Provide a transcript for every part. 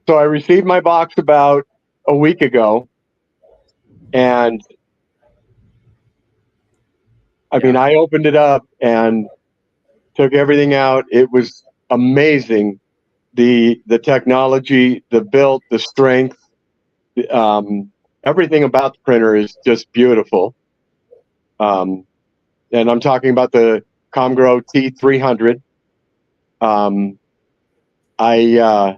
So I received my box about a week ago, and I mean, I opened it up and took everything out. It was amazing. The technology, the build, the strength, um, everything about the printer is just beautiful. Um, and I'm talking about the Comgrow T300. Um, I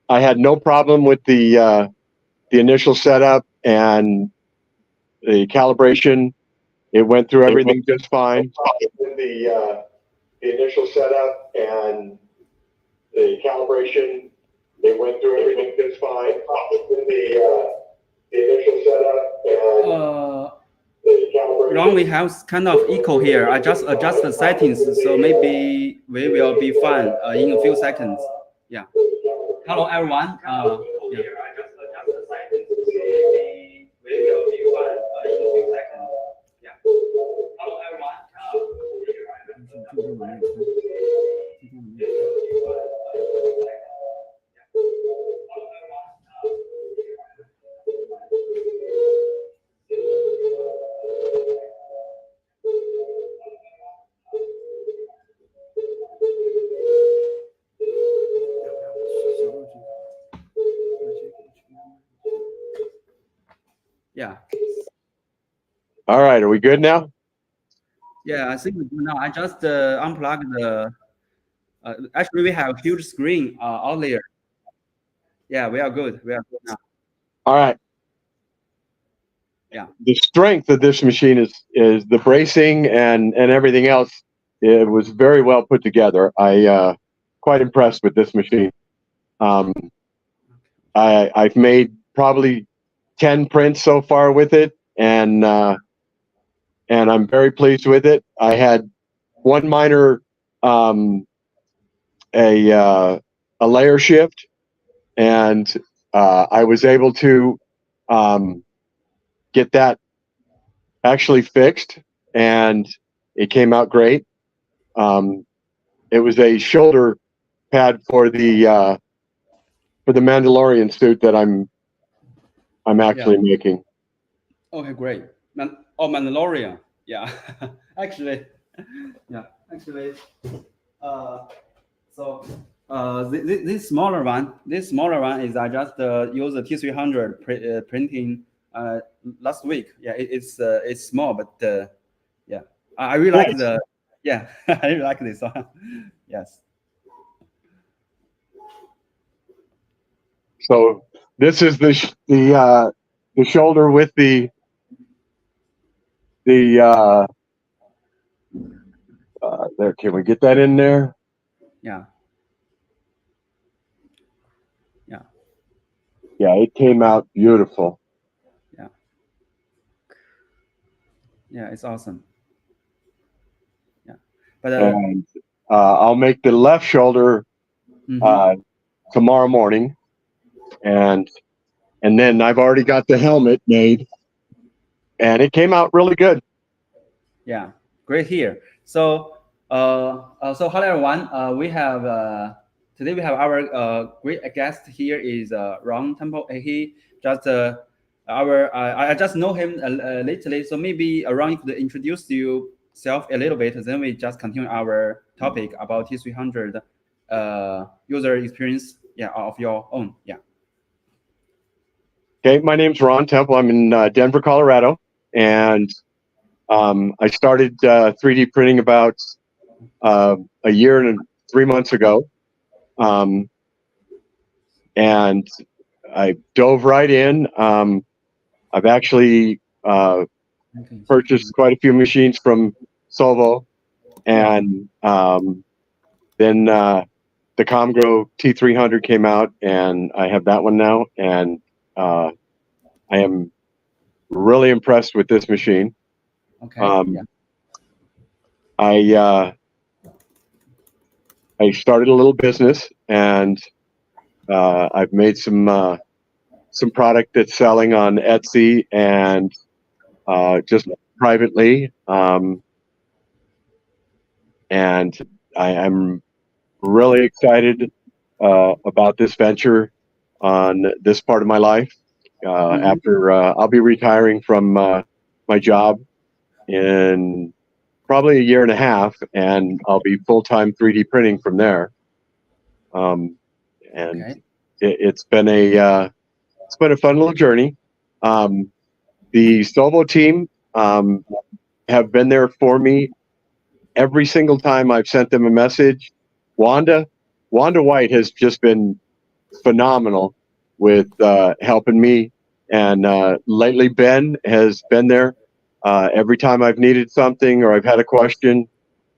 I had no problem with the initial setup and the calibration. It went through everything just fine. The initial setup and the calibration, it went through everything just fine. The initial setup and the calibration. Ron, we have kind of echo here. I just adjust the settings, so maybe we will be fine in a few seconds. Yeah. Hello, everyone. Yeah. Yeah. All right, are we good now? Yeah, I think we do now. I just unplugged the. Actually, we have a huge screen out there. Yeah, we are good. We are good now. All right. Yeah. The strength of this machine is the bracing and everything else. It was very well put together. I quite impressed with this machine. I've made probably 10 prints so far with it, and I'm very pleased with it. I had one minor a layer shift, and I was able to get that actually fixed, and it came out great. It was a shoulder pad for the Mandalorian suit that I'm actually making. Okay, great. Mandalorian. Yeah. Actually, yeah. Actually, so this smaller one is I just use the T300 printing last week. Yeah, it's small, but yeah, I really like the I really like this one. Yes. So this is the shoulder with the there. Can we get that in there? Yeah. Yeah. Yeah, it came out beautiful. Yeah. Yeah, it's awesome. Yeah, but and I'll make the left shoulder tomorrow morning, and then I've already got the helmet made, and it came out really good. Yeah, great here. So so hello everyone. We have today we have our great guest here is Ron Temple. He just our I just know him lately, so maybe Ron, you could introduce yourself a little bit, then we just continue our topic about T300 user experience. Yeah, of your own. Yeah. Okay, my name's Ron Temple. I'm in Denver, Colorado, and I started 3D printing about a year and 3 months ago, and I dove right in. I've actually purchased quite a few machines from Solvo, and then the Comgrow T300 came out, and I have that one now, and I am really impressed with this machine. Okay. I started a little business, and I've made some product that's selling on Etsy and just privately, and I'm really excited about this venture on this part of my life. After I'll be retiring from my job in probably a year and a half, and I'll be full-time 3D printing from there. And it's been a fun little journey. The Solvo team have been there for me every single time I've sent them a message. Wanda White has just been phenomenal with helping me, and lately Ben has been there every time I've needed something or I've had a question.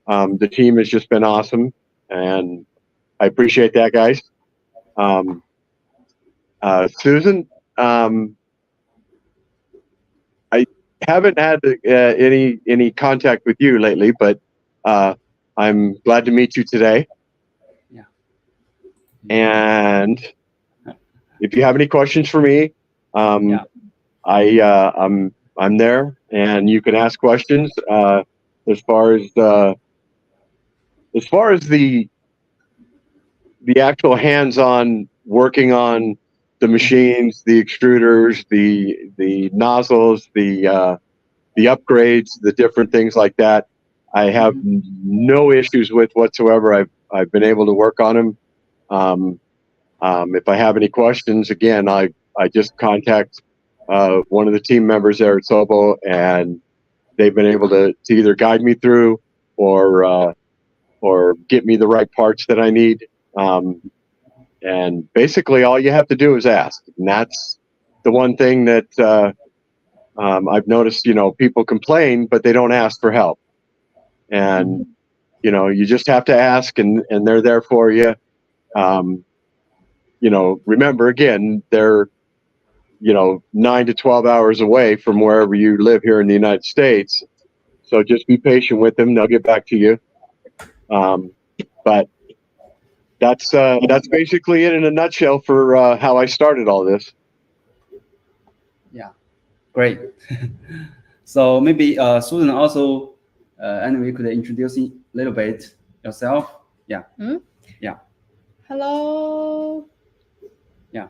The team has just been awesome, and I appreciate that, guys. Susan, I haven't had any contact with you lately, but I'm glad to meet you today. Yeah. And if you have any questions for me, I'm there, and you can ask questions. As far as the actual hands-on working on the machines, the extruders, the nozzles, the upgrades, the different things like that, I have no issues with whatsoever. I've been able to work on them. If I have any questions, again, I just contact one of the team members there at Sobo, and they've been able to either guide me through or get me the right parts that I need. And basically, all you have to do is ask, and that's the one thing that I've noticed. People complain, but they don't ask for help. And you just have to ask, and they're there for you. Remember, again, they're 9 to 12 hours away from wherever you live here in the United States. So just be patient with them; they'll get back to you. But that's basically it in a nutshell for how I started all this. Yeah, great. So maybe Susan also, and we could introduce a little bit yourself. Yeah. Yeah. Hello. Yeah.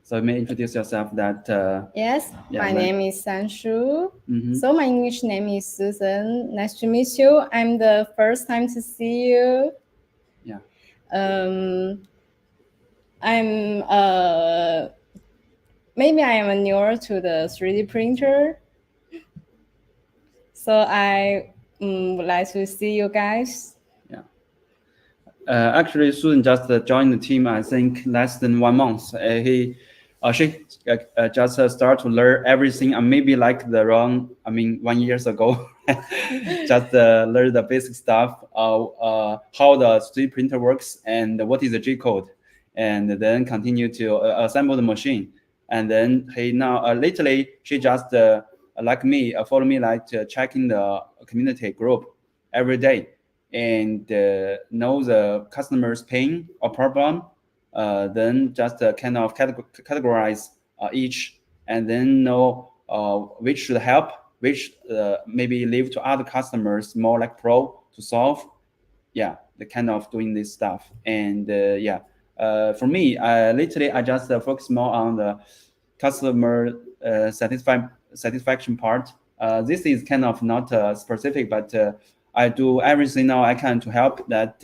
So you may introduce yourself. That. Yes. Yeah, my name is Sanshu. Mm-hmm. So my English name is Susan. Nice to meet you. I'm the first time to see you. Yeah. I'm maybe I am newer to the 3D printer. So I would like to see you guys. Yeah. Actually, Susan just joined the team, I think, less than 1 month. She just start to learn everything, and maybe like 1 year ago, just learn the basic stuff of how the 3D printer works and what is the G code, and then continue to assemble the machine. And then lately she just like me, follow me, like checking the community group every day, and know the customer's pain or problem, then just kind of categorize each, and then know which should help, which maybe leave to other customers more like pro to solve. Yeah, the kind of doing this stuff. And for me, lately I just focus more on the customer satisfaction part. This is kind of not specific, but I do everything now I can to help that.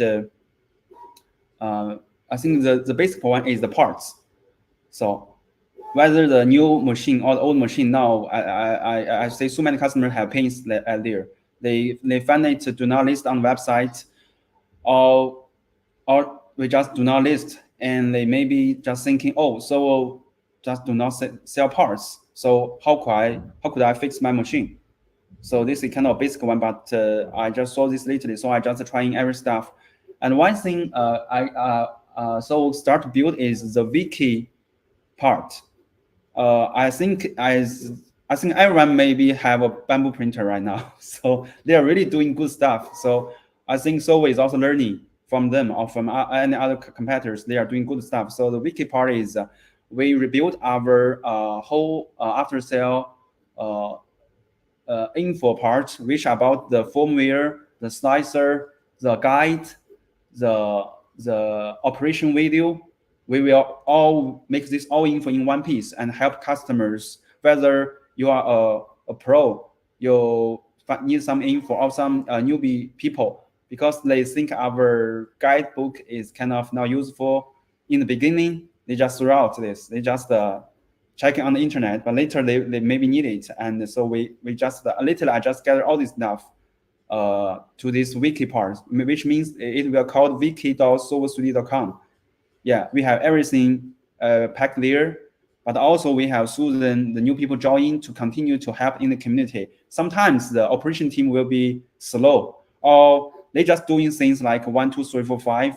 I think the basic one is the parts. So whether the new machine or the old machine, now I say so many customers have pains there. They find it do not list on the website, or we just do not list, and they may be just thinking, oh, so just do not sell parts. So how could I fix my machine? So this is kind of basic one, but I just saw this lately, so I just trying every stuff. And one thing so start to build is the wiki part. I think everyone maybe have a bamboo printer right now, so they are really doing good stuff. So I think Sovo is also learning from them or from any other competitors. They are doing good stuff. So the wiki part is we rebuild our whole after sale info part, which about the firmware, the slicer, the guide, the the operation video. We will all make this all info in one piece and help customers, whether you are a pro, you need some info, or some newbie people, because they think our guidebook is kind of not useful in the beginning. They just throw out this. They just checking on the internet, but later they maybe need it. And so we just literally I just gather all this stuff to this wiki part, which means it will called wiki.solver3d.com. Yeah, we have everything packed there, but also we have Susan, the new people join to continue to help in the community. Sometimes the operation team will be slow, or they just doing things like 1, 2, 3, 4, 5,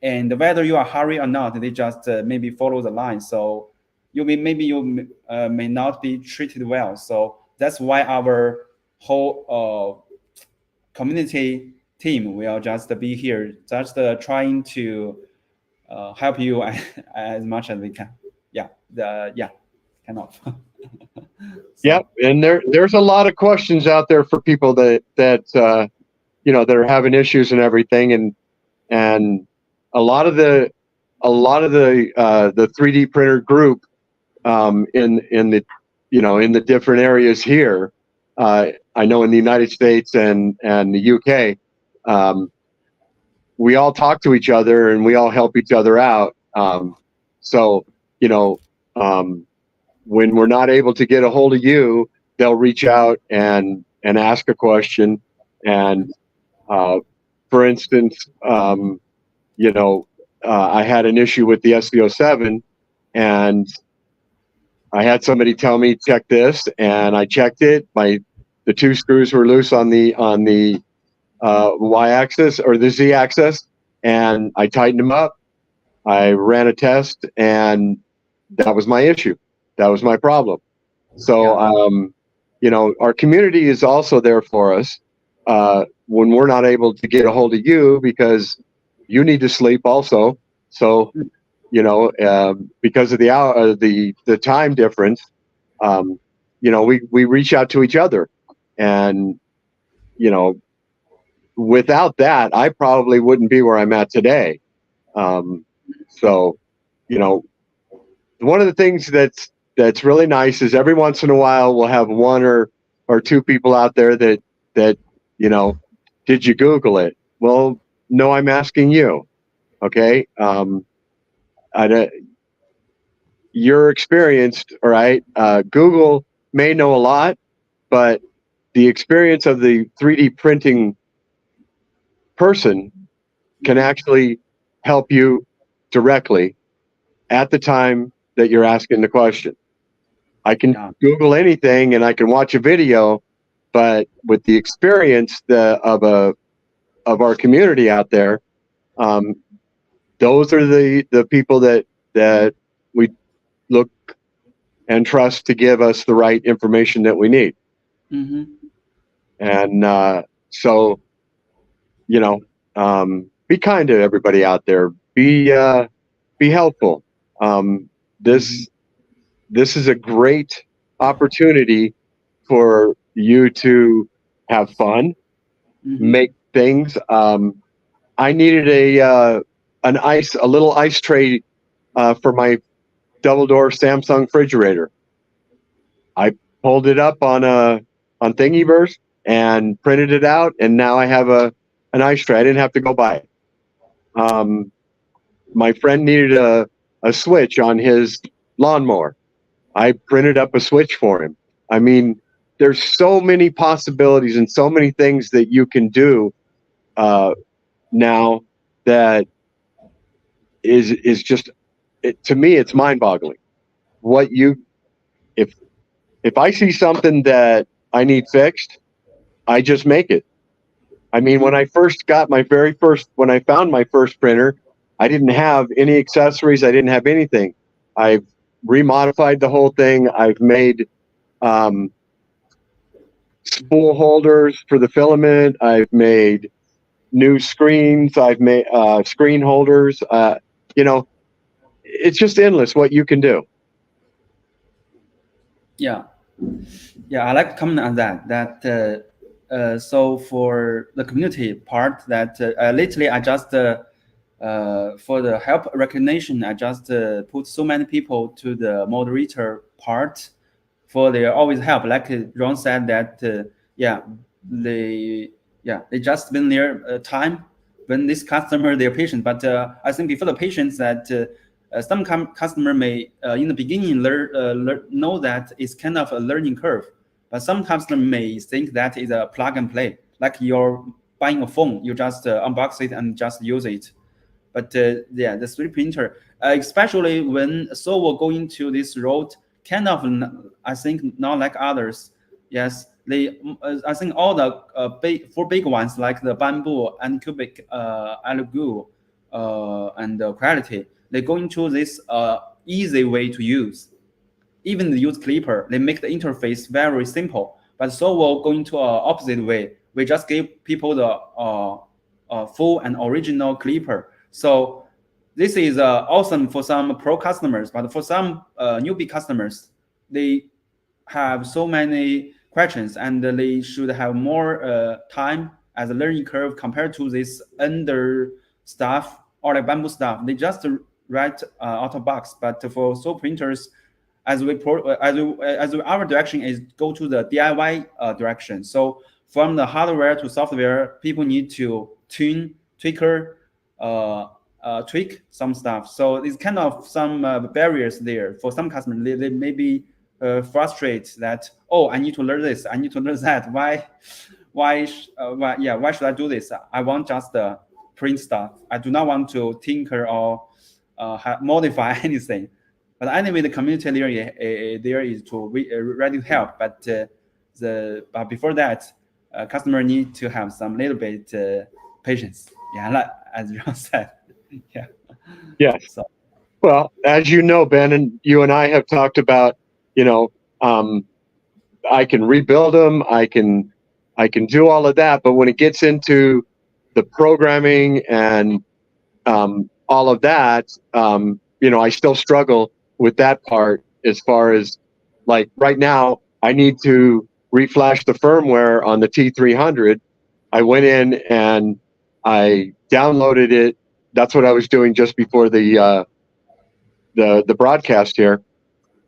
and whether you are hurry or not, they just maybe follow the line. So you may not be treated well. So that's why our whole community team will just be here, just trying to help you as much as we can. Yeah, kind of. So. Yep, and there's a lot of questions out there for people that that are having issues and everything, and a lot of the 3D printer group in the different areas here. I know in the United States and the UK. We all talk to each other and we all help each other out. So, when we're not able to get a hold of you, they'll reach out and ask a question. And for instance, I had an issue with the SVO7, and I had somebody tell me, check this, and I checked it. The 2 screws were loose on the y-axis or the z-axis, and I tightened them up. I ran a test, and that was my issue. That was my problem. So, our community is also there for us when we're not able to get a hold of you, because you need to sleep also. So, because of the hour, the time difference, we reach out to each other, and without that, I probably wouldn't be where I'm at today. So, one of the things that's really nice is every once in a while we'll have 1 or 2 people out there that did you Google it? Well, no, I'm asking you. Okay. You're experienced, all right? Google may know a lot, but the experience of the 3D printing person can actually help you directly at the time that you're asking the question. I can Google anything and I can watch a video, but with the experience of our community out there, those are the people that we look and trust to give us the right information that we need. Mm-hmm. And so, be kind to everybody out there. Be helpful. This is a great opportunity for you to have fun, make things. I needed a little ice tray for my double door Samsung refrigerator. I pulled it up on Thingiverse and printed it out, and now I have an ice tray. I didn't have to go buy it. My friend needed a switch on his lawnmower. I printed up a switch for him. I mean, there's so many possibilities and so many things that you can do now that is just, to me, it's mind-boggling. If I see something that I need fixed, I just make it. I mean, when I found my first printer, I didn't have any accessories. I didn't have anything. I've remodified the whole thing. I've made spool holders for the filament. I've made new screens. I've made screen holders. It's just endless what you can do. Yeah, I like to comment on that. So for the community part, that lately I just for the help recognition, I just put so many people to the moderator part for their always help. Like Ron said that, they just been there time when this customer, their patient. But I think before the patients that some customer may in the beginning know that it's kind of a learning curve, but some customer may think that is a plug and play, like you're buying a phone, you just unbox it and just use it. But the 3D printer, especially when we're going to this road, kind of, I think, not like others. Yes, I think all the big ones like the bamboo and cubic alugul and quality, they go into this easy way to use. Even they use Klipper, they make the interface very simple. But we're going to opposite way. We just give people the full and original Klipper. So this is awesome for some pro customers, but for some newbie customers, they have so many questions and they should have more time as a learning curve compared to this under stuff or like bamboo stuff. They just write out of box. But for soap printers, as our direction is go to the DIY direction. So from the hardware to software, people need to tweak some stuff. So it's kind of some barriers there for some customers. They may be frustrated that, oh, I need to learn this, I need to learn that. Why should I do this? I want just print stuff. I do not want to tinker or modify anything. But anyway, the community there is to ready to help. But but before that, customer need to have some little bit patience. Yeah, like, as Ron said. Yeah. Yes. So. Well, as you know, Ben, and you and I have talked about, I can rebuild them. I can do all of that. But when it gets into the programming and all of that, I still struggle with that part as far as, like, right now, I need to reflash the firmware on the T300. I went in and I downloaded it. That's what I was doing just before the broadcast here.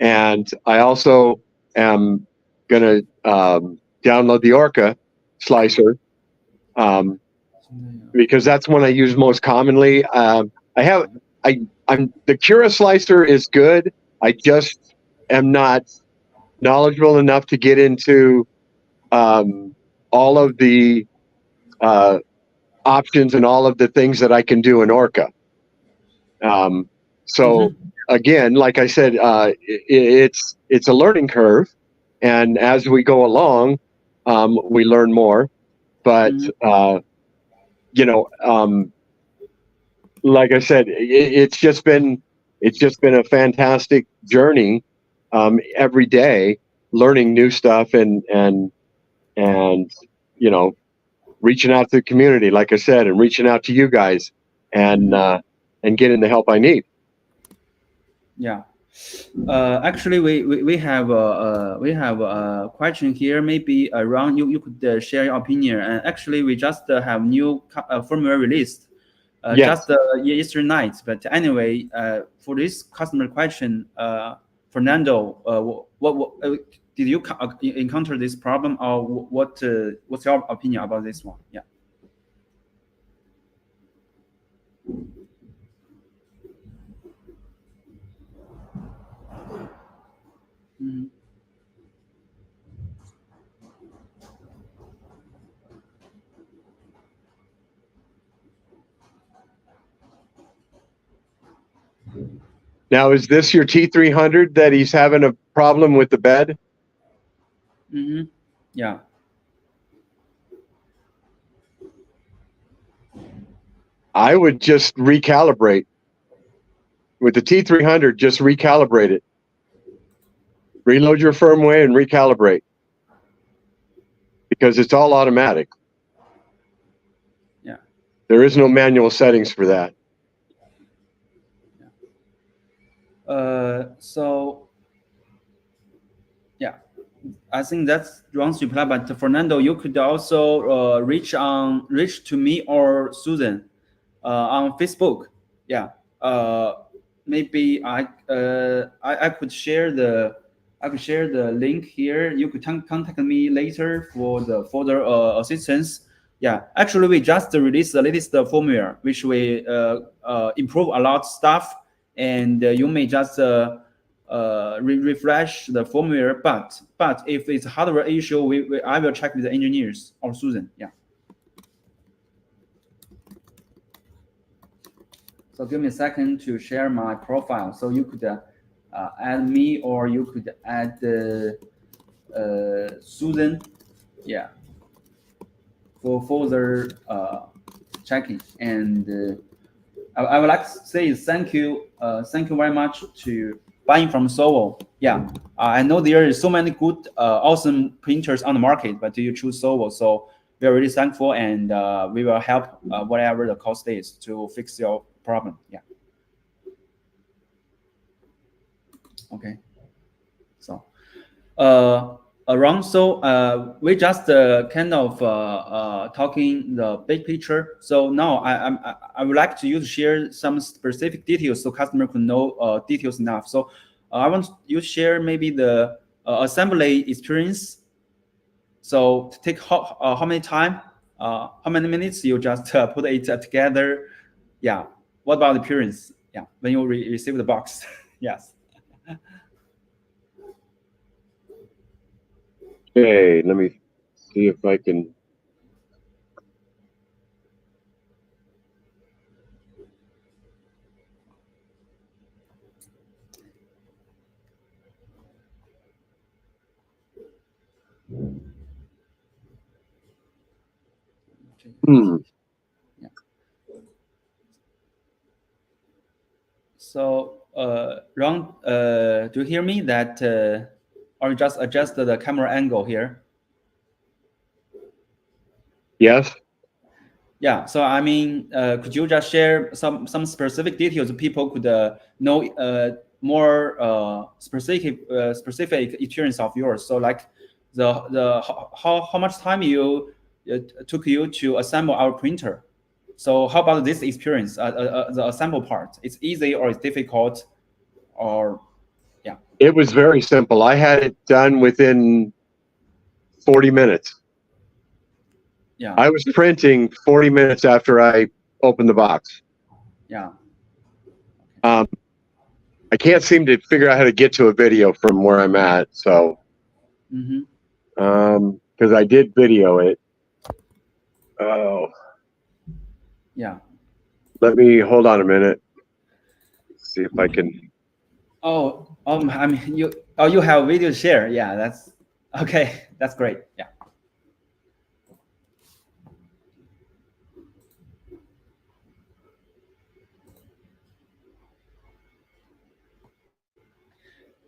And I also am going to download the Orca slicer because that's one I use most commonly. The Cura slicer is good. I just am not knowledgeable enough to get into all of the options and all of the things that I can do in Orca. Again, like I said, it's a learning curve, and as we go along, we learn more. But like I said, it's just been a fantastic journey every day, learning new stuff and reaching out to the community, like I said, and reaching out to you guys and getting the help I need. Yeah. Actually, we have a question here. Maybe Ron, you could share your opinion. And actually, we just have new firmware released just yesterday night. But anyway, for this customer question, Fernando, what did you encounter this problem, or what's your opinion about this one? Yeah. Mm-hmm. Now, is this your T300 that he's having a problem with the bed? Mm-hmm. Yeah. I would just recalibrate. With the T300, just recalibrate it. Reload your firmware and recalibrate, because it's all automatic. Yeah. There is no manual settings for that. So yeah, I think that's Ron's reply. But Fernando, you could also reach to me or Susan. on Facebook. Yeah. Maybe I could share the link here. You could contact me later for the further assistance. Yeah, actually, we just released the latest firmware, which we improve a lot of stuff, and you may just refresh the firmware. But if it's a hardware issue, I will check with the engineers or Susan. Yeah. So give me a second to share my profile. So you could add me, or you could add Susan. Yeah. For further checking, and I would like to say thank you very much to buying from Sovo. Yeah, I know there is so many good, awesome printers on the market, but you choose Sovo, so we are really thankful, and we will help whatever the cost is to fix your problem. Yeah. Okay. So, Ron, so we just kind of talking the big picture. So now I would like you to share some specific details so customer could know details enough. So I want you to share maybe the assembly experience. So take how many time, how many minutes you just put it together. Yeah. What about the appearance? Yeah. When you receive the box. Yes. Okay, let me see if I can. Yeah. So, Ron, do you hear me? That or you just adjust the camera angle here? Yes. Yeah. So I mean, could you just share some specific details people could know more specific experience of yours? So like the how much time took you to assemble our printer? So how about this experience, the assemble part? It's easy or it's difficult, or yeah? It was very simple. I had it done within 40 minutes. Yeah. I was printing 40 minutes after I opened the box. Yeah. I can't seem to figure out how to get to a video from where I'm at. So, because I did video it. Oh. Yeah. Let me hold on a minute. See if I can. Oh, I mean, you have video to share. Yeah, that's okay. That's great. Yeah.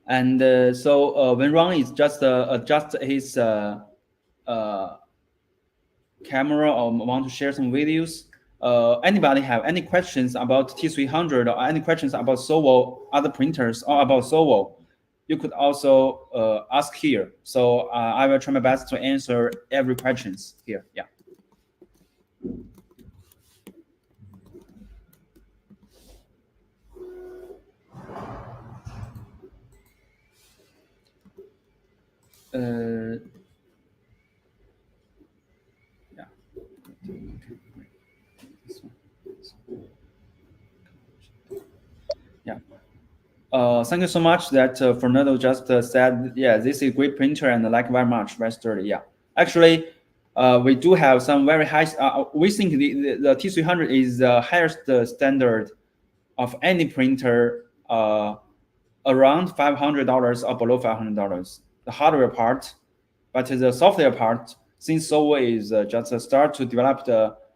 And so when Ron is just adjust his camera or want to share some videos, anybody have any questions about T300 or any questions about Sovo, other printers, or about Sovo, you could also ask here. So I will try my best to answer every questions here. Yeah. Yeah. Yeah. Thank you so much that Fernando just said, yeah, this is a great printer and I like very much, very sturdy. Yeah. Actually, we do have some very high, we think the T300 is the highest standard of any printer around $500 or below $500, the hardware part. But the software part, since Sovo is just start to develop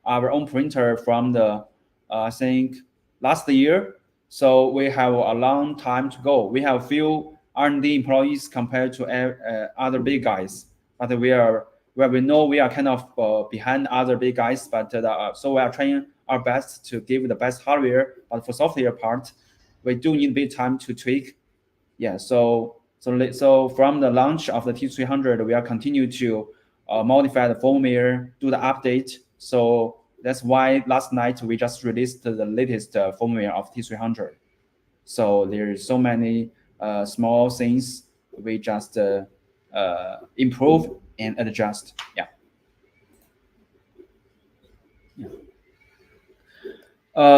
our own printer from the, I think, last year. So we have a long time to go. We have few R&D employees compared to other big guys, but we know we are kind of behind other big guys. But so we are trying our best to give the best hardware. But for software part, we do need a bit time to tweak. Yeah. So from the launch of the T300, we are continue to modify the firmware, do the update. So That's why last night we just released the latest firmware of T300. So there's so many small things we just improve and adjust. Yeah.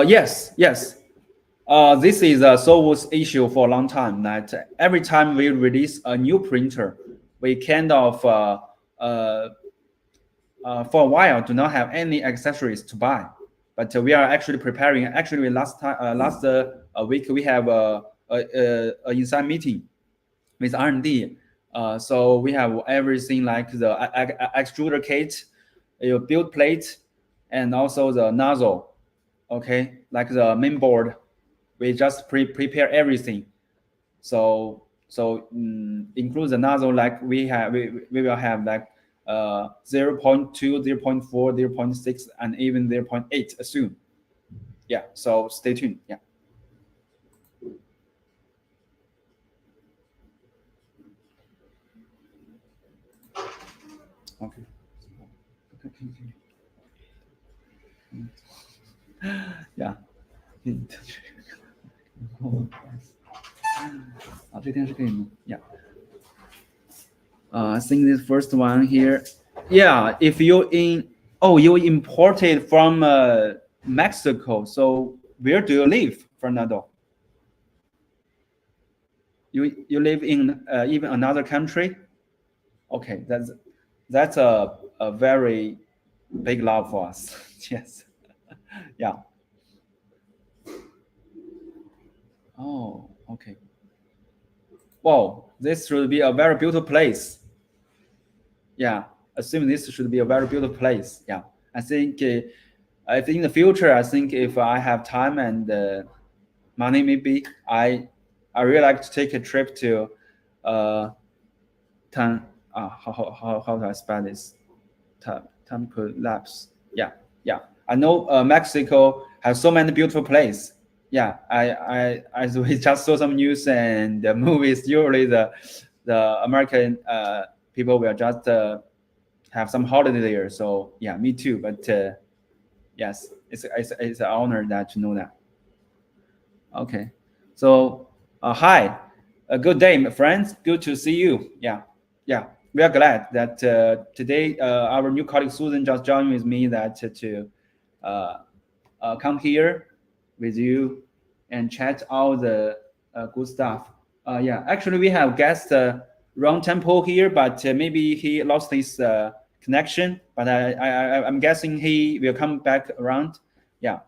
Yes. This is a Soul's issue for a long time. That every time we release a new printer, we kind of for a while do not have any accessories to buy. But we are actually preparing. Actually, last week we have a inside meeting with R&D. So we have everything like the extruder kit, your build plate, and also the nozzle. Okay, like the main board. We just prepare everything. So include the nozzle, like we will have like 0.2, 0.4, 0.6, and even 0.8 soon. Yeah, so stay tuned. Yeah. Okay. Yeah. 啊，这天是可以吗 ？Yeah. I think this first one here. Yeah, if you you imported from Mexico. So where do you live, Fernando? You live in even another country? Okay, that's a very big love for us. Yes. Yeah. Oh, okay. Wow, this should be a very beautiful place. Yeah, assume this should be a very beautiful place. Yeah, I think in the future, I think if I have time and money, maybe I really like to take a trip to how do I spell this? Temple Labs. Yeah. I know Mexico has so many beautiful places. Yeah, we just saw some news and the movies. Usually the American people will just have some holiday there. So yeah, me too. But yes, it's an honor that to know that. Okay, so hi, a good day, my friends. Good to see you. Yeah, we are glad that today our new colleague Susan just joined with me that to come here with you and chat all the good stuff. Yeah, actually we have guest Ronald Temple here, but maybe he lost his connection. But I'm guessing he will come back around. Yeah.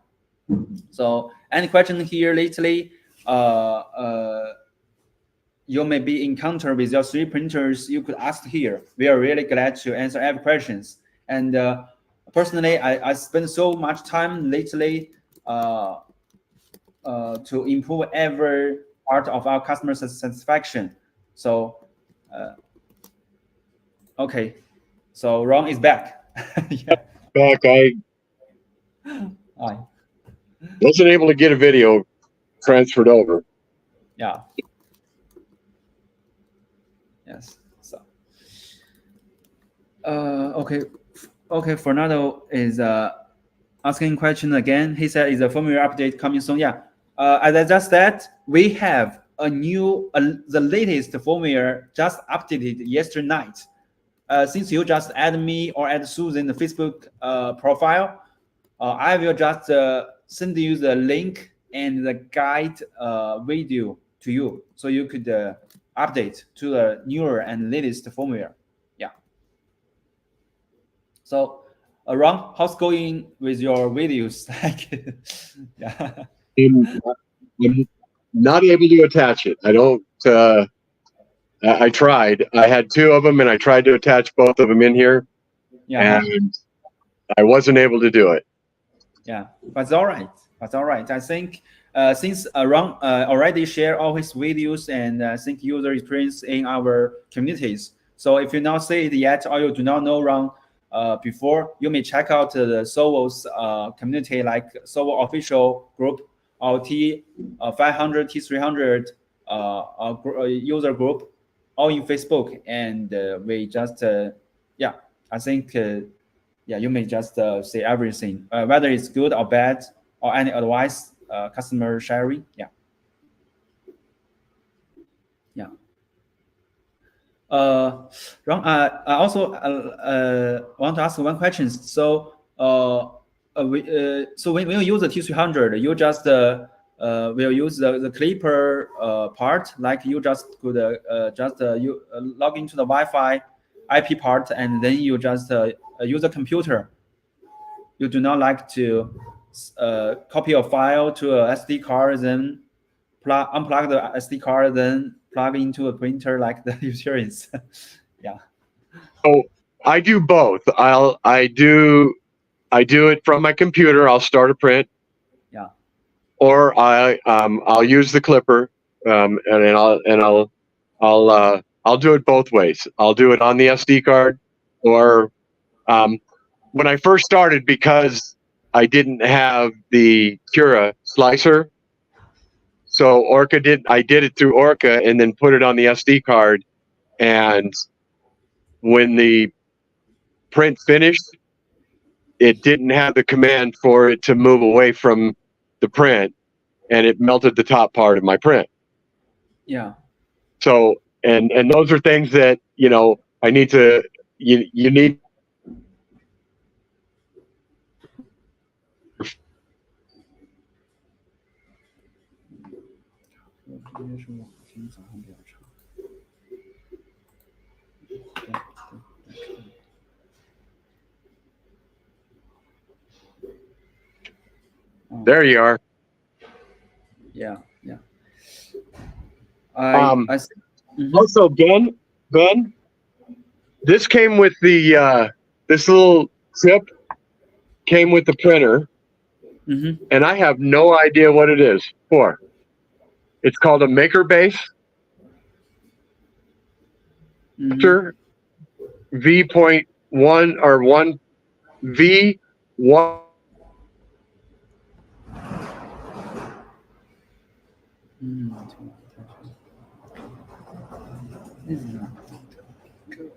So any question here lately? You may be encountered with your 3D printers, you could ask here. We are really glad to answer every questions. And personally, I spend so much time lately to improve every part of our customer satisfaction. So, okay. So Ron is back. Yeah. Back. I Hi. wasn't able to get a video transferred over. Yeah. Yes. So, okay. Fernando is asking question again. He said, "Is a firmware update coming soon?" Yeah. As I just said, we have a new, the latest firmware just updated yesterday night. Since you just add me or add Susan in the Facebook profile, I will just send you the link and the guide video to you, so you could update to the newer and latest firmware. Yeah. So, Ron, how's going with your videos? Yeah. I'm not able to attach it. I don't. I tried. I had two of them, and I tried to attach both of them in here, and I wasn't able to do it. Yeah, but it's all right. That's all right. I think since Ron already shared all his videos and I think user experience in our communities. So if you not see it yet or you do not know Ron before, you may check out the Soul's community like Soul official group or T500, T300 user group, all in Facebook. And we just, I think yeah, you may just say everything, whether it's good or bad, or any advice, customer sharing. Yeah. Yeah. Ron, I also want to ask one question. So, so when you use the T300, you just will use the Klipper part, like you just could you log into the Wi-Fi IP part, and then you just use a computer. You do not like to copy a file to a SD card, then unplug the SD card, then plug into a printer like the experience. Yeah. So I do both. I do it from my computer. I'll start a print. Yeah. Or I'll use the Klipper, and I'll do it both ways. I'll do it on the SD card, or when I first started, because I didn't have the Cura slicer, so I did it through Orca and then put it on the SD card, and when the print finished, it didn't have the command for it to move away from the print, and it melted the top part of my print. Yeah. So, and those are things that, I need to, you need. There you are. Yeah. Yeah. Also, Ben, this came with the this little chip came with the printer, and I have no idea what it is for. It's called a maker base V.1 or 1 V1. This is not good.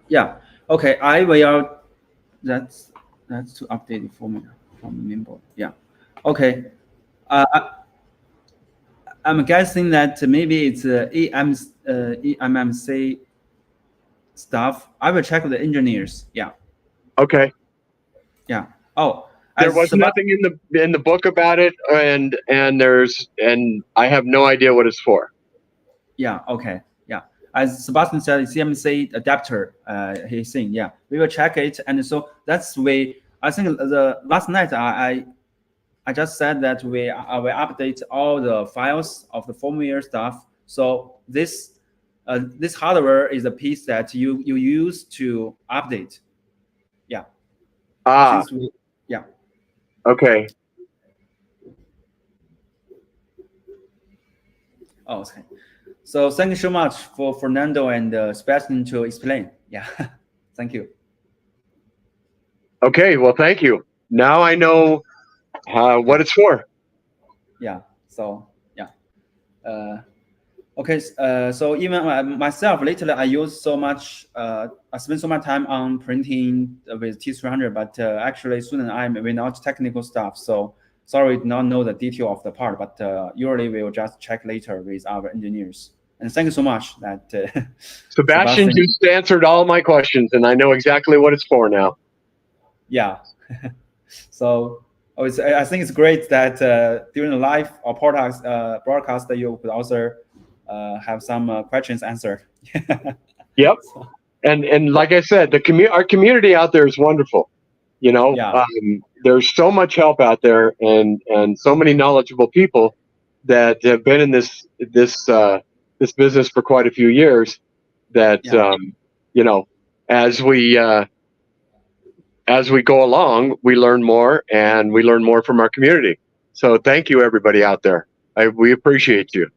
Yeah. Okay. I will. That's to update the formula from the mainboard. Yeah. Okay. I'm guessing that maybe it's EMMC stuff. I will check with the engineers. Yeah. Okay. Yeah. Oh, there was nothing in the book about it, and I have no idea what it's for. Yeah. Okay. Yeah. As Sebastian said, CMC adapter. He's saying, yeah, we will check it, and so that's way. I think the last night I just said that we will update all the files of the firmware stuff. So this hardware is a piece that you use to update. Yeah. Yeah. Okay. Oh, okay. So thank you so much for Fernando and Sebastian to explain. Yeah. Thank you. Okay. Well, thank you. Now I know what it's for. Yeah. So yeah. Okay. So even myself, lately I use so much. I spend so much time on printing with T300, but actually, soon I may not technical stuff. So sorry, do not know the detail of the part, but usually we'll just check later with our engineers. And thank you so much that Sebastian just answered all my questions, and I know exactly what it's for now. Yeah. So I think it's great that during the live or broadcast that you could also have some questions answered. Yep. And like I said, our community out there is wonderful. Yeah. There's so much help out there, and so many knowledgeable people that have been in this business for quite a few years. That as we go along, we learn more, and we learn more from our community. So thank you, everybody out there. We appreciate you.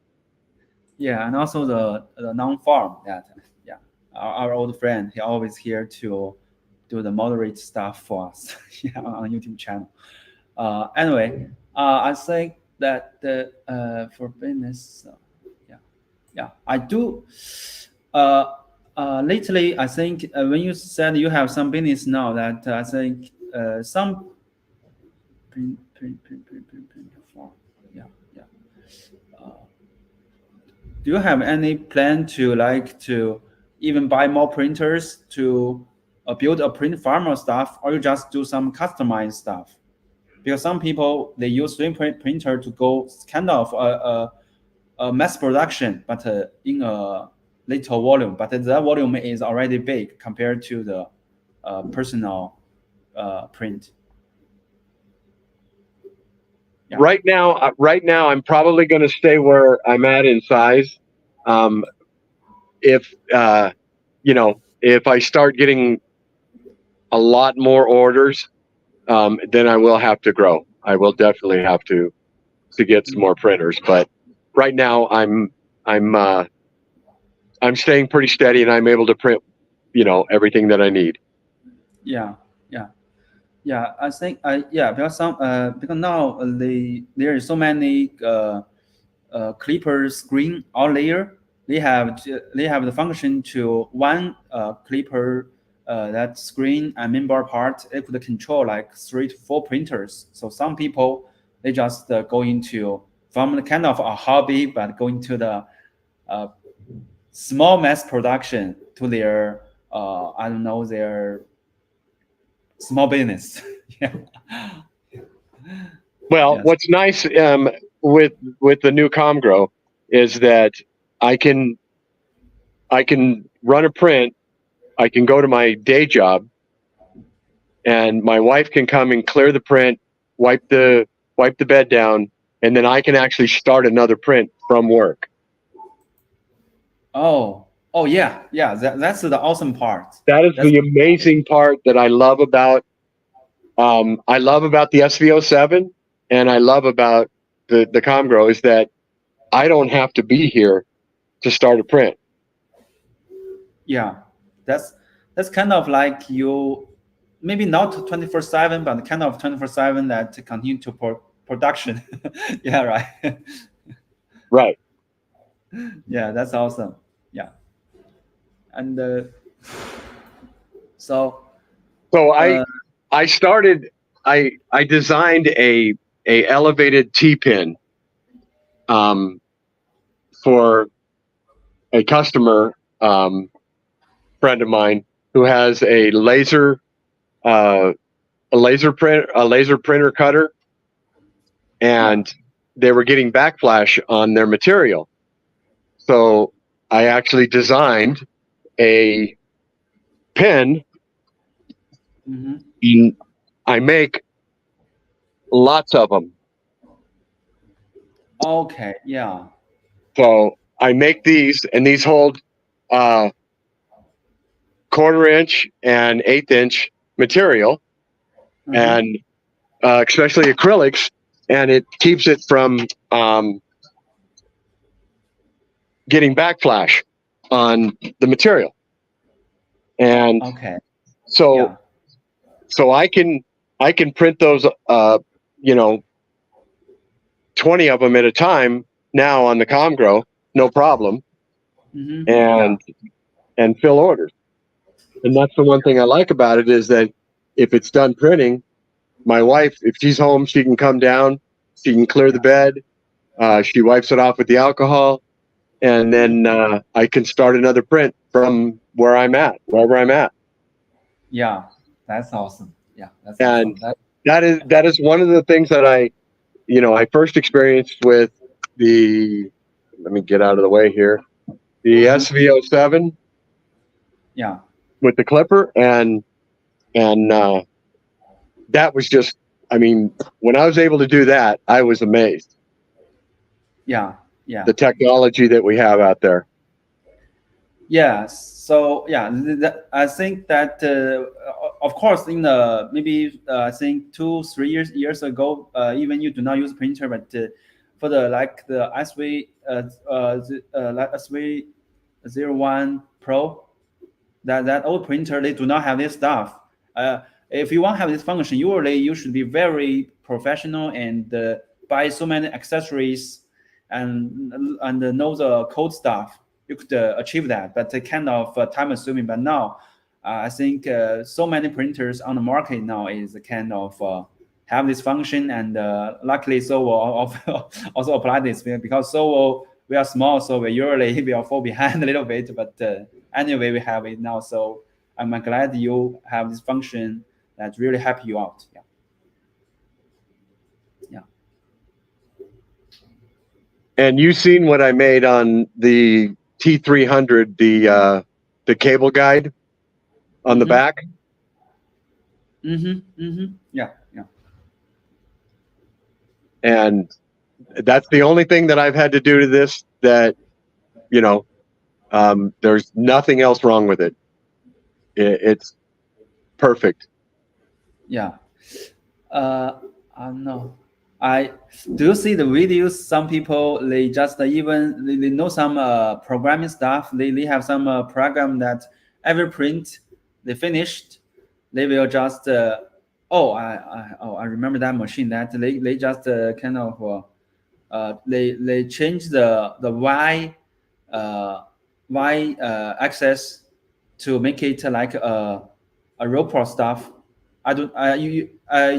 Yeah, and also the non-farm that our old friend, he always here to do the moderate stuff for us on YouTube channel. Anyway, I think that for business, Yeah, I do. Lately, I think when you said you have some business now, that I think some print form. Yeah, yeah. Do you have any plan to like to even buy more printers to build a print farm or stuff, or you just do some customized stuff? Because some people they use 3D printer to go kind of a mass production, but in a little volume. But that volume is already big compared to the personal print. Yeah. Right now, I'm probably going to stay where I'm at in size. If if I start getting a lot more orders, then I will have to grow. I will definitely have to get some more printers. But right now, I'm staying pretty steady, and I'm able to print, everything that I need. Yeah, yeah, yeah. I think because because now there is so many Klipper screen all layer. They have the function to one Klipper that screen and mainboard part. It could control like 3 to 4 printers. So some people they just go into from the kind of a hobby, but go into the small mass production to their I don't know, their small business. Yeah. Well, Yes. what's nice with the new ComGrow is that I can run a print. I can go to my day job, and my wife can come and clear the print, wipe the bed down, and then I can actually start another print from work. Oh, yeah, yeah. That's the awesome part. That is the amazing part that I love about the SV07, and I love about the ComGrow is that I don't have to be here to start a print. Yeah, that's kind of like you, maybe not 24/7, but kind of 24/7 that continue to production. Yeah, right. Right. Yeah, that's awesome. Yeah, and so I started. I designed a elevated T-pin for a customer friend of mine who has a laser printer cutter, and they were getting backflash on their material. So I actually designed a pin, and I make lots of them. Okay, yeah. So I make these, and these hold 1/4 inch and 1/8 inch material, and especially acrylics, and it keeps it from getting backflash on the material. And so I can print those 20 of them at a time now on the ComGrow, no problem, and fill orders. And that's the one thing I like about it, is that if it's done printing, my wife, if she's home, she can come down, she can clear the bed, she wipes it off with the alcohol, and then I can start another print from wherever I'm at. Yeah, that's awesome. Yeah, that's and awesome. that is one of the things that I first experienced with the, let me get out of the way here, the SV07. Yeah. With the Klipper, and that was just, I mean, when I was able to do that, I was amazed. Yeah, yeah. The technology that we have out there. Yeah. So yeah, I think that of course in the maybe I think 2-3 years ago, even you do not use printer, but for the like the SV like SV01 Pro, that old printer, they do not have this stuff. If you want to have this function, usually you should be very professional and buy so many accessories and know the code stuff, you could achieve that. But it kind of time consuming. But now, I think so many printers on the market now is kind of have this function, and luckily Sovo also apply this, because Sovo, we are small, so we usually will fall behind a little bit. But anyway, we have it now, so I'm glad you have this function that really help you out. Yeah. And you've seen what I made on the T300, the cable guide on the back. Yeah. And that's the only thing that I've had to do to this that, you know, there's nothing else wrong with it. It's perfect. Yeah. I don't know. Do you see the videos? Some people, they just even they know some programming stuff. They have some program that every print they finished, they will just I remember that machine that they just kind of they change the y axis to make it like a robot stuff. I don't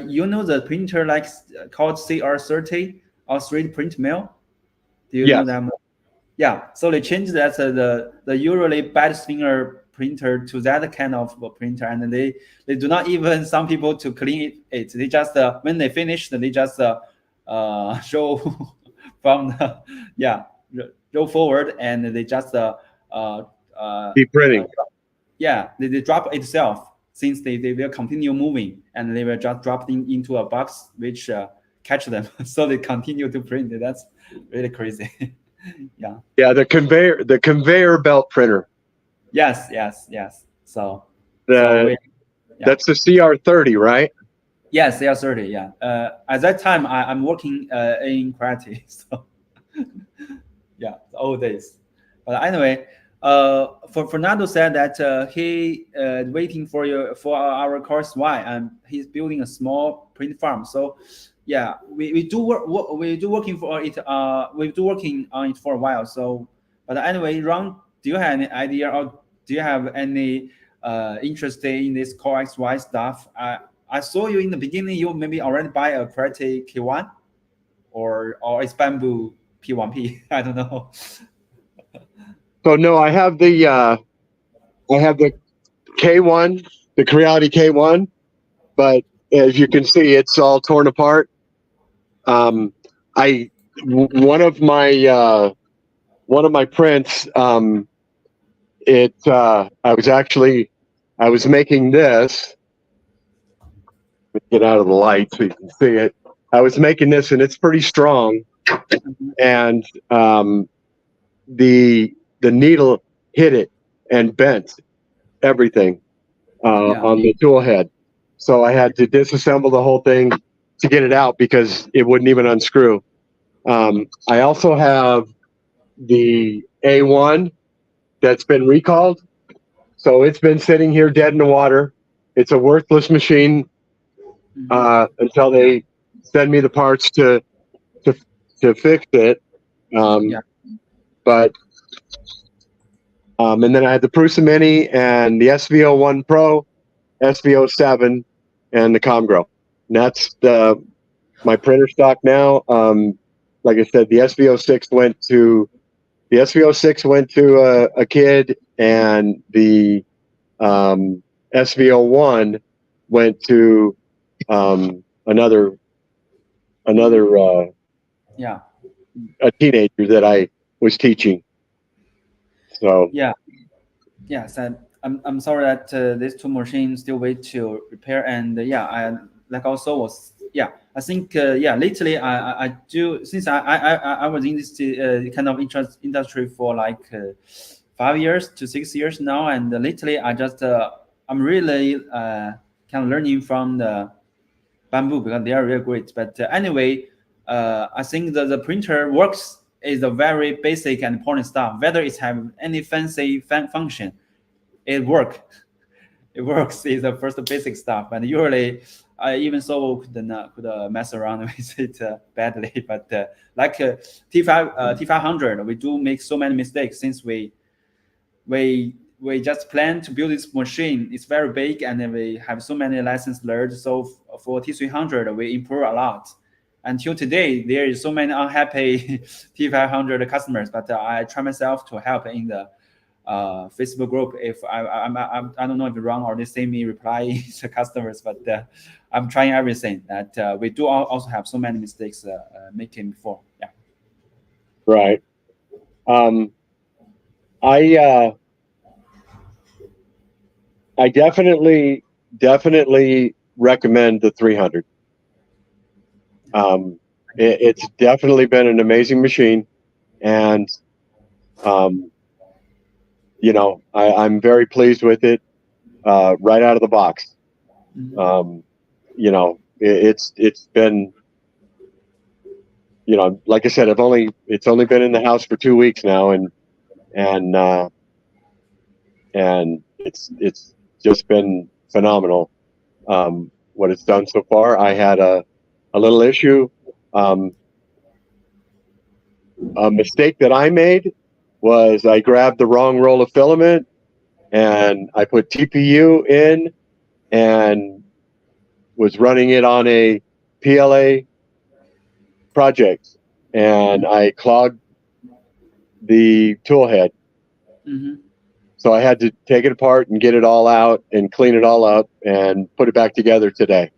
you know the printer like called CR30 or 3D print mill? Do you know them? Yeah, so they changed that the usually bad finger printer to that kind of printer, and they do not even some people to clean it. They just when they finish, they just show from the roll forward, and they just Keep printing. They drop itself, since they will continue moving, and they will just drop into a box which catch them. So they continue to print. That's really crazy. Yeah, the conveyor belt printer. Yes. So that's the CR30, right? Yes, CR30. Yeah. At that time, I'm working in karate. So yeah, the old days. But anyway, Fernando said that he waiting for our course Y, and he's building a small print farm. So yeah, we do working on it for a while. So, but anyway, Ron, do you have any idea, or do you have any interest in this Core XY stuff? I saw you in the beginning. You maybe already buy a Karate K1 or it's Bamboo P1P. I don't know. So no, I have the K1, the Creality K1, but as you can see, it's all torn apart. One of my prints, I was making this. Let me get out of the light so you can see it. I was making this, and it's pretty strong, and the needle hit it and bent everything on the tool head. So I had to disassemble the whole thing to get it out because it wouldn't even unscrew. I also have the A1 that's been recalled. So it's been sitting here dead in the water. It's a worthless machine until they send me the parts to fix it. But and then I had the Prusa Mini and the SVO1 Pro, SVO7, and the Comgrow. And that's my printer stock now. Like I said, the SVO6 went to a kid, and the SVO1 went to another a teenager that I was teaching. So yes, I'm sorry that these two machines still wait to repair, and I like also was I think lately I do, since I was in this kind of industry for like 5 years to 6 years now, and lately I just I'm really kind of learning from the Bamboo because they are really great. But anyway, I think the printer works is a very basic and important stuff. Whether it have any fancy function, it works. it works. Is the first basic stuff, and usually I even so could mess around with it badly. But like T500, we do make so many mistakes since we just plan to build this machine. It's very big, and then we have so many lessons learned. So for T300, we improve a lot. Until today, there is so many unhappy T500 customers, but I try myself to help in the Facebook group. If I don't know if Ron already see me reply to customers, but I'm trying everything. That we do also have so many mistakes making before. Yeah. Right. I definitely recommend the 300. It's definitely been an amazing machine, and you know, I'm very pleased with it right out of the box. Mhm. You know, it's been, you know, like I said, it's only been in the house for 2 weeks now, and it's just been phenomenal what it's done so far. I had a little issue. A mistake that I made was I grabbed the wrong roll of filament, and I put TPU in and was running it on a PLA project, and I clogged the tool head. Mhm. So I had to take it apart and get it all out and clean it all up and put it back together today.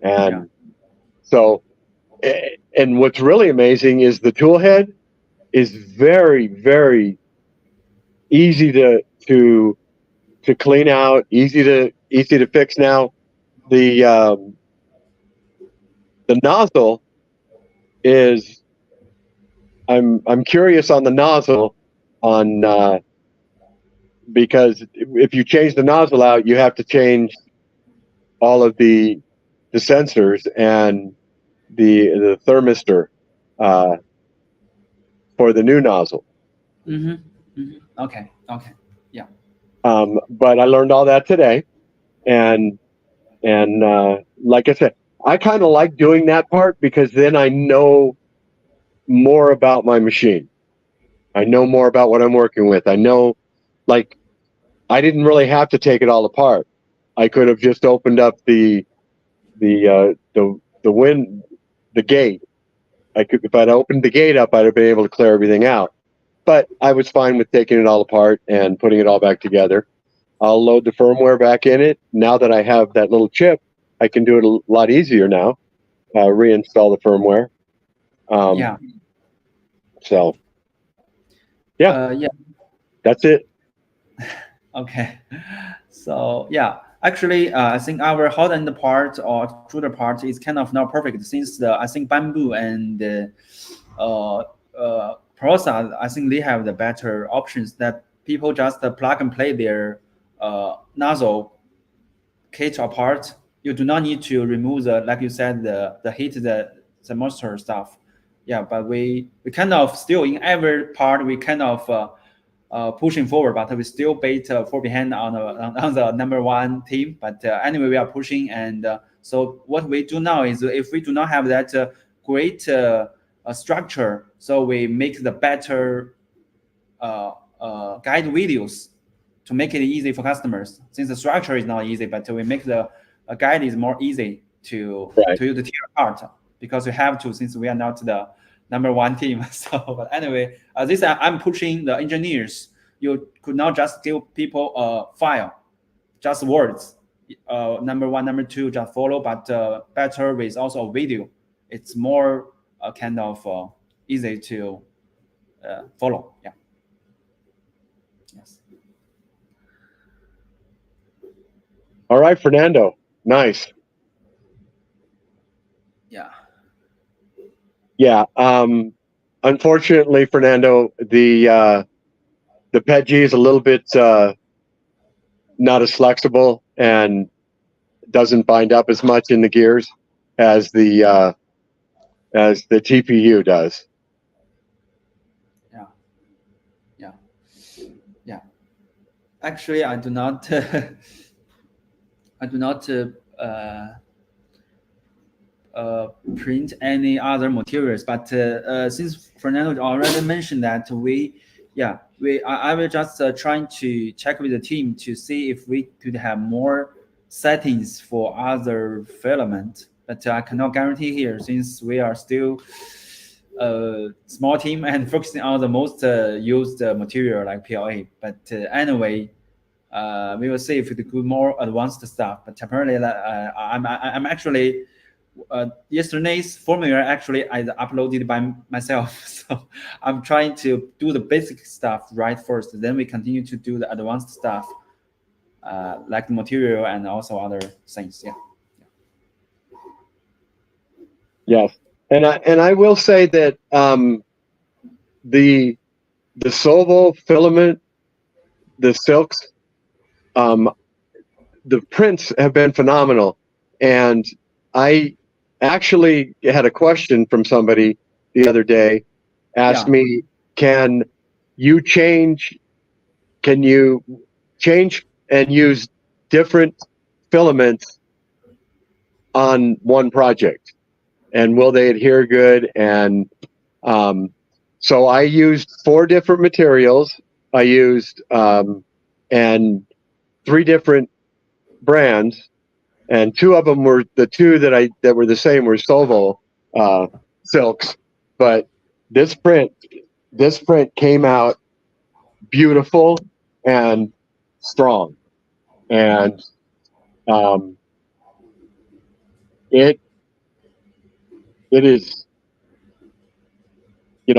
And so, and what's really amazing is the tool head is very, very easy to clean out, easy to fix now. The nozzle is, I'm curious on the nozzle on because if you change the nozzle out, you have to change all of the sensors and the thermistor for the new nozzle. Mm-hmm. Mm-hmm. Okay. Okay. Yeah. But I learned all that today, and like I said, I kind of like doing that part because then I know more about my machine. I know more about what I'm working with. I know, like, I didn't really have to take it all apart. I could have just opened up the gate. I could, if I'd opened the gate up, I'd have been able to clear everything out. But I was fine with taking it all apart and putting it all back together. I'll load the firmware back in it. Now that I have that little chip, I can do it a lot easier now. Reinstall the firmware. Yeah. So, yeah, Yeah. that's it. Okay. So yeah, actually, I think our hot end part or extruder part is kind of not perfect since I think bamboo and process, I think they have the better options that people just plug and play their nozzle kit apart. You do not need to remove the, like you said, the heat, the moisture stuff. Yeah, but we kind of still in every part we kind of pushing forward, but we still bait fall behind on the number one team. But anyway, we are pushing, and so what we do now is if we do not have that great structure, so we make the better guide videos to make it easy for customers. Since the structure is not easy, but we make the guide is more easy to use the tier part because we have to, since we are not the number one team. So, but anyway, this I'm pushing the engineers. You could not just give people a file, just words. Number one, number two, just follow, but better with also a video. It's more kind of easy to follow. Yeah. Yes. All right, Fernando. Nice. Yeah. Yeah. Unfortunately, Fernando, the PETG is a little bit not as flexible and doesn't bind up as much in the gears as the TPU does. Yeah. Yeah. Yeah. Actually, I do not I do not print any other materials, but since Fernando already mentioned that I will just trying to check with the team to see if we could have more settings for other filament, but I cannot guarantee here since we are still a small team and focusing on the most used material like PLA. But anyway, we will see if we do more advanced stuff. But apparently, I'm actually yesterday's formula actually I uploaded by myself, so I'm trying to do the basic stuff right first. Then we continue to do the advanced stuff, like the material and also other things. Yeah. Yes, and I will say that the Solvo filament, the silks, the prints have been phenomenal. And I actually had a question from somebody the other day, asked me, can you change and use different filaments on one project? And will they adhere good? And so I used 4 different materials. I used and 3 different brands, and 2 of them were the 2 that were the same were Solvo silks. But this print came out beautiful and strong, and it is,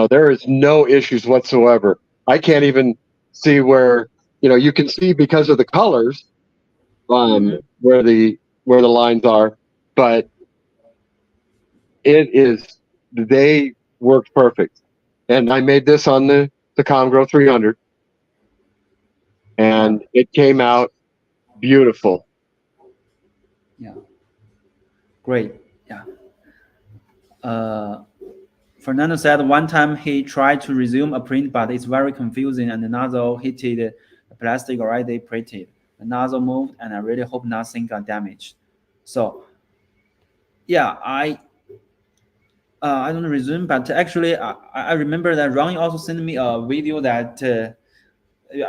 there is no issues whatsoever. I can't even see where, you can see because of the colors where the lines are, but they worked perfect. And I made this on the Comgrow 300, and it came out beautiful. Yeah. Great. Yeah. Fernando said one time he tried to resume a print, but it's very confusing, and the nozzle hit the plastic already printed. The nozzle moved, and I really hope nothing got damaged. So, yeah, I don't resume, but actually, I remember that Ronnie also sent me a video that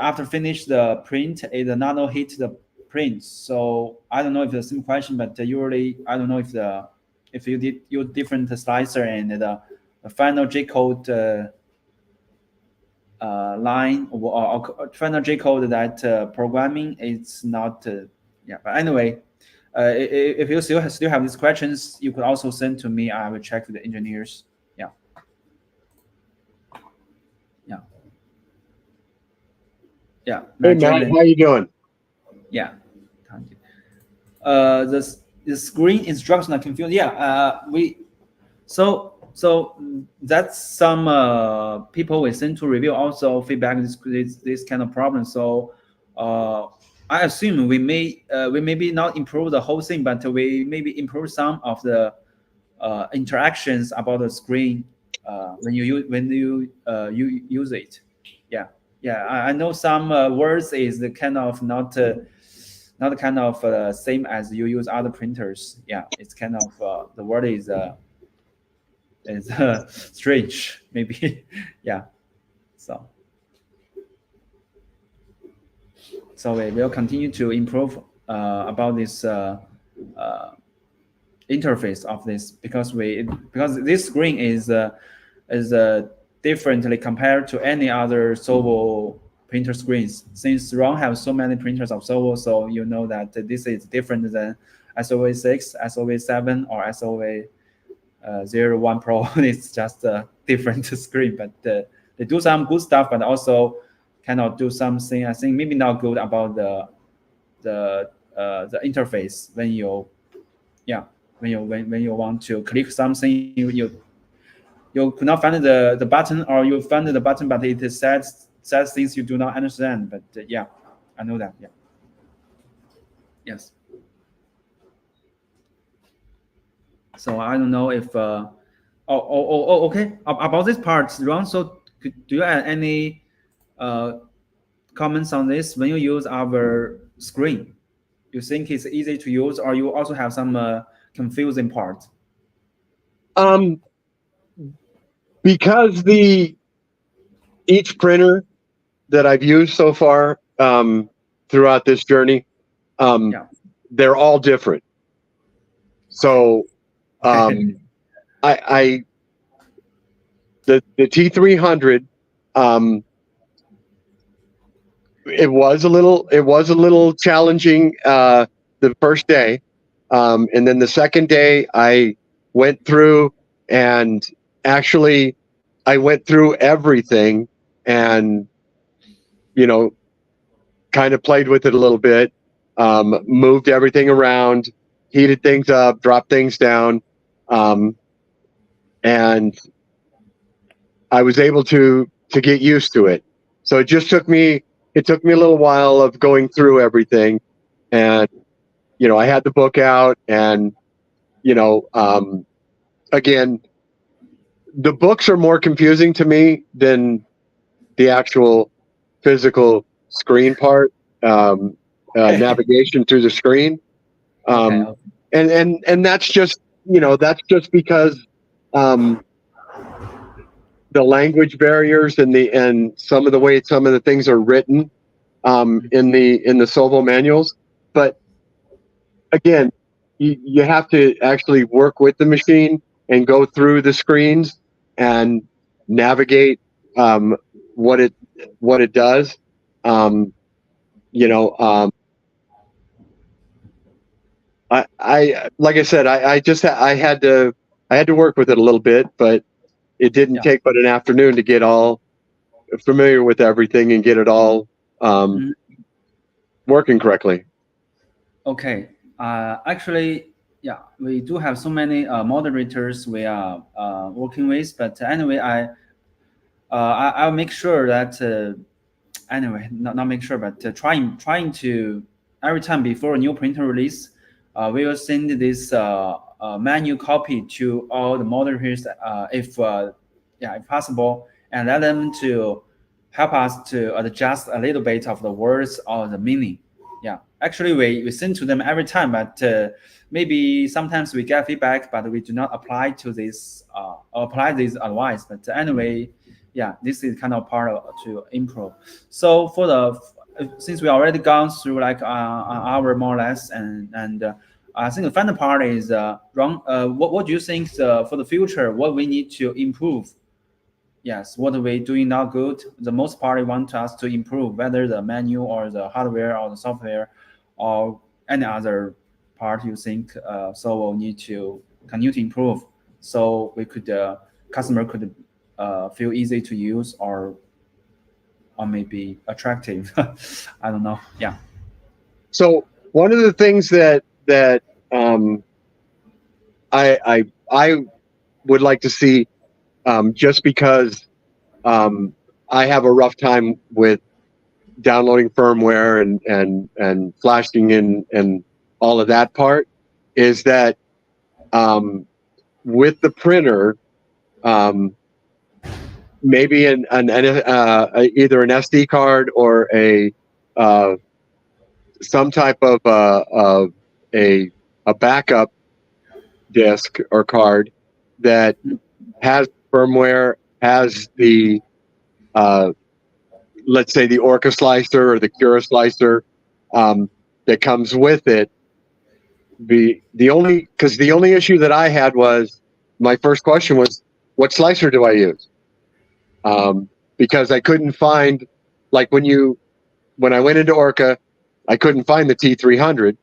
after finish the print, the nozzle hit the print. So I don't know if it's the same question, but usually I don't know if you did use different slicer and the final J code line or final J code that programming it's not. But anyway, if you still have these questions, you could also send to me. I will check with the engineers. Yeah. Hey Matt, how you doing? Yeah. The screen instruction are confused. So that's some people we send to review also feedback this kind of problem. So I assume we maybe not improve the whole thing, but we maybe improve some of the interactions about the screen when you use it. I know some words is the kind of not kind of same as you use other printers. It's kind of the word is strange maybe. So we will continue to improve about this interface of this because this screen is differently compared to any other Solvo printer screens. Since Ron has so many printers of Solvo, so you know that this is different than SOV 6, SOV 7, or SOV 01 Pro. It's just a different screen, but they do some good stuff, but also cannot do something I think maybe not good about the interface when you want to click something, you could not find the button, or you find the button but it says things you do not understand. But I know that. Yes. So I don't know if okay about this part, Ron. So do you have any comments on this when you use our screen? you think it's easy to use, or you also have some confusing parts? Because each printer that I've used so far throughout this journey, Yeah. they're all different. So the T300, it was a little challenging the first day, and then the second day I went through and actually I went through everything and kind of played with it a little bit, moved everything around, heated things up, dropped things down, and I was able to get used to it. So it took me a little while of going through everything, and I had the book out, and again, the books are more confusing to me than the actual physical screen part, navigation through the screen. Okay. And that's just because the language barriers and some of the way some of the things are written in the Solvo manuals. But again, you have to actually work with the machine and go through the screens and navigate what it does. I like I said, I had to work with it a little bit, but it didn't take but an afternoon to get all familiar with everything and get it all working correctly. Okay. Actually, yeah, we do have so many moderators we are working with, but anyway, I'll make sure that anyway, not make sure, but trying to every time before a new printer release, we will send this manual copy to all the moderators if possible, and let them to help us to adjust a little bit of the words or the meaning. Yeah, actually we send to them every time, but maybe sometimes we get feedback, but we do not apply to this advice. But anyway, yeah, this is kind of part of to improve. So for since we already gone through like an hour more or less, and I think the final part is Ron. What do you think for the future? What we need to improve? Yes, what we doing now good. The most part we want us to improve, whether the menu or the hardware or the software or any other part you think so we'll need to continue to improve, so we could customer could feel easy to use or maybe attractive. I don't know. Yeah. So one of the things that I would like to see, just because I have a rough time with downloading firmware and flashing in and all of that part, is that with the printer, maybe either an SD card or some type of a backup disk or card that has firmware, has the let's say the Orca slicer or the Cura slicer that comes with it. The only issue that I had was, my first question was, what slicer do I use? Because I couldn't find, like when I went into Orca, I couldn't find the T300,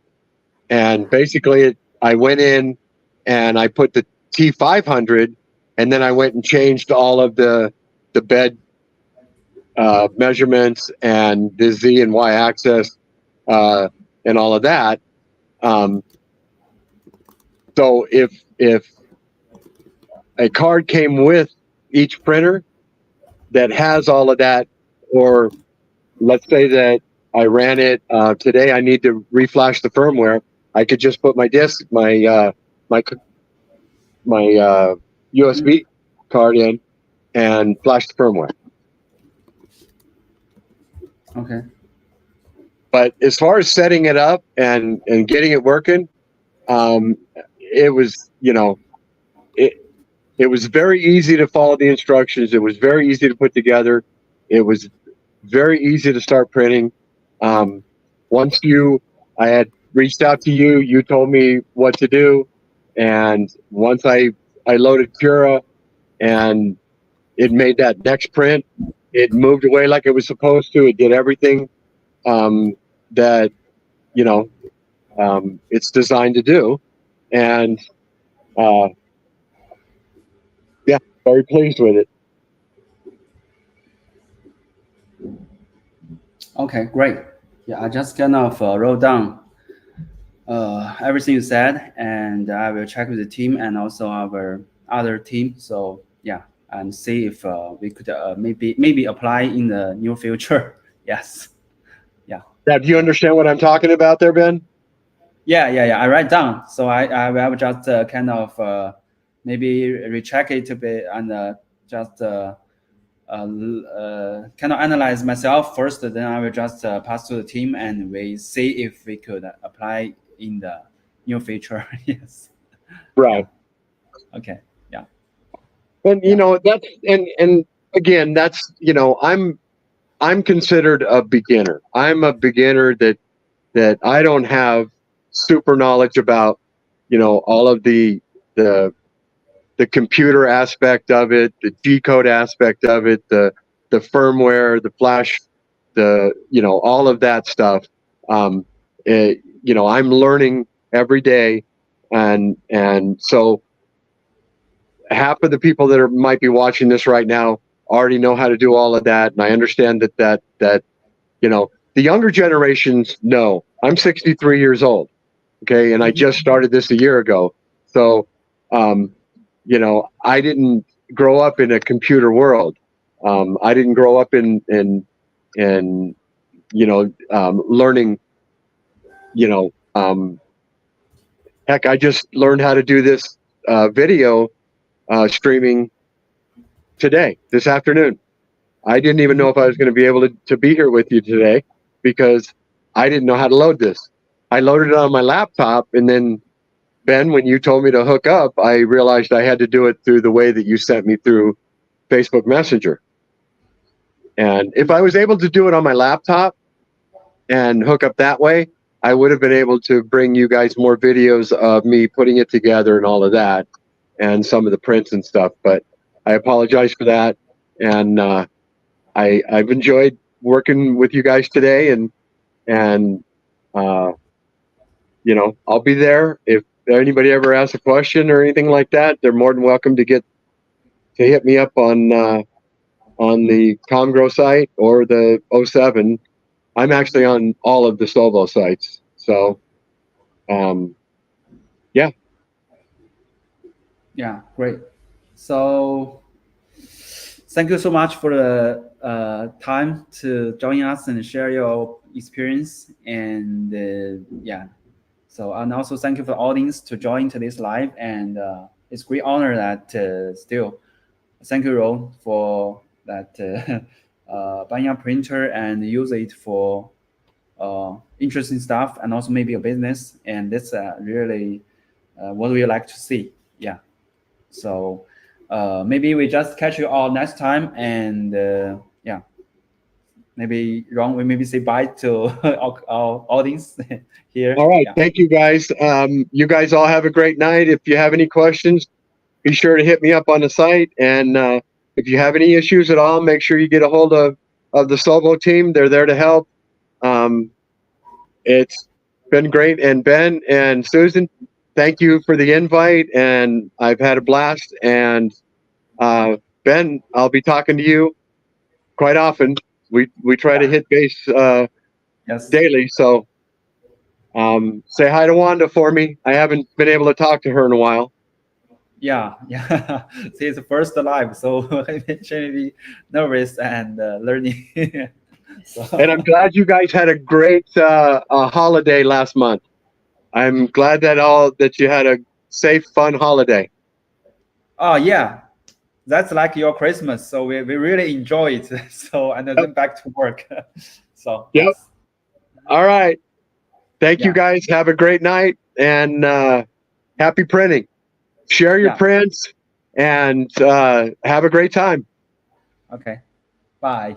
and basically I went in and I put the T500, and then I went and changed all of the bed measurements and the Z and Y axis and all of that. So if a card came with each printer that has all of that, or let's say that I ran it today, I need to reflash the firmware, I could just put my disk, my USB card in and flash the firmware. Okay. but as far as setting it up and getting it working, it was, you know, it was very easy to follow the instructions. It was very easy to put together. It was very easy to start printing. Once I had reached out to you, you told me what to do. And once I loaded Cura and it made that next print, it moved away like it was supposed to. It did everything that, you know, it's designed to do. And yeah, very pleased with it. Okay, great. Yeah, I just kind of wrote down everything you said, and I will check with the team and also our other team. So yeah, and see if we could maybe apply in the near future. Yes. Yeah. Now, do you understand what I'm talking about there, Ben? Yeah. I write down. So I will just kind of maybe recheck it a bit and just kind of analyze myself first. Then I will just pass to the team and we see if we could apply in the new future. Yes. Right. Yeah. Okay. Yeah. And you know, that's and again, that's, you know, I'm considered a beginner. I'm a beginner that I don't have super knowledge about, you know, all of the computer aspect of it, the G-code aspect of it, the firmware, the flash, you know, all of that stuff. You know, I'm learning every day, and so half of the people that might be watching this right now already know how to do all of that, and I understand that you know, the younger generations know. I'm 63 years old, okay, and I just started this a year ago, so you know, I didn't grow up in a computer world. I didn't grow up in you know, learning, you know, heck, I just learned how to do this video streaming today, this afternoon. I didn't even know if I was going to be able to be here with you today because I didn't know how to load this. I loaded it on my laptop, and then Ben, when you told me to hook up, I realized I had to do it through the way that you sent me through Facebook Messenger. And if I was able to do it on my laptop and hook up that way, I would have been able to bring you guys more videos of me putting it together and all of that, and some of the prints and stuff. But I apologize for that. And I've enjoyed working with you guys today, and you know, I'll be there if anybody ever asks a question or anything like that. They're more than welcome to hit me up on the Comgrow site or the 07. I'm actually on all of the Solvo sites. So, yeah. Yeah, great. So thank you so much for the time to join us and share your experience. And yeah, so, and also thank you for the audience to join today's live. And it's a great honor that still, thank you, Ron, for that buying a printer and use it for interesting stuff and also maybe a business. And that's really what we like to see. Yeah. So maybe we just catch you all next time, and yeah, maybe Ron, we maybe say bye to our audience here. All right, yeah. Thank you guys. You guys all have a great night. If you have any questions, be sure to hit me up on the site. And if you have any issues at all, make sure you get a hold of the Solvo team. They're there to help. It's been great. And Ben and Susan, thank you for the invite, and I've had a blast. And Ben, I'll be talking to you quite often. We try to hit base Yes. daily. So say hi to Wanda for me. I haven't been able to talk to her in a while. Yeah. See, it's the first live, so I should be nervous and learning. So. And I'm glad you guys had a great holiday last month. I'm glad that you had a safe, fun holiday. Oh yeah, that's like your Christmas. So we really enjoy it. So and then back to work. So yep. Yes. All right. Thank you Yeah. guys. Have a great night and happy printing. Share your Yeah. prints and have a great time. Okay. Bye.